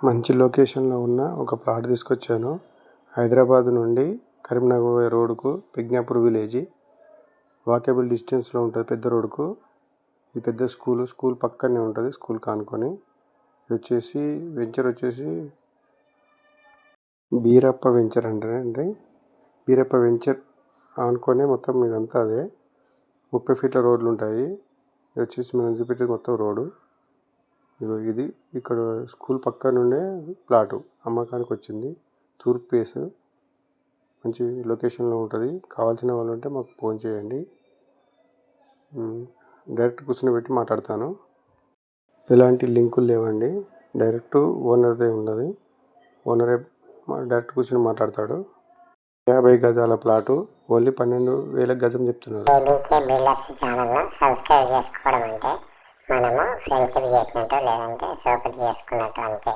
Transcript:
మంచి లొకేషన్లో ఉన్న ఒక ప్లాట్ తీసుకొచ్చాను. హైదరాబాద్ నుండి కరీంనగర్ పోయే రోడ్డుకు పిజ్ఞాపూర్ విలేజ్ వాకబుల్ డిస్టెన్స్లో ఉంటుంది. పెద్ద రోడ్డుకు ఇది పెద్ద స్కూల్ పక్కనే ఉంటుంది. స్కూల్ కానుకొని ఇది వచ్చేసి వెంచర్ వచ్చేసి బీరప్ప వెంచర్ అంటే బీరప్ప వెంచర్ ఆనుకొనే మొత్తం ఇదంతా అదే. 30 ఫీట్ల రోడ్లు ఉంటాయి. ఇది వచ్చేసి మనం చూపెట్టేది మొత్తం రోడ్డు. ఇది ఇక్కడ స్కూల్ పక్క నుండే ప్లాటు అమ్మకానికి వచ్చింది. తూర్పు ఫేస్ మంచి లొకేషన్లో ఉంటుంది. కావాల్సిన వాళ్ళు ఉంటే మాకు ఫోన్ చేయండి. డైరెక్ట్ కూర్చోబెట్టి మాట్లాడతాను. ఎలాంటి లింకులు లేవండి. డైరెక్ట్ ఓనర్దే ఉన్నది. ఓనరే డైరెక్ట్ కూర్చొని మాట్లాడతాడు. 50 గజాల ప్లాటు ఓన్లీ 12,000 గజం చెప్తున్నారు. ఏబీకే బిల్డర్స్ ఛానల్ను సబ్స్క్రైబ్ చేసుకోవడం అంటే మనము ఫ్రెండ్షిప్ చేసినట్టు లేదంటే సోపతి చేసుకున్నట్టు అంతే.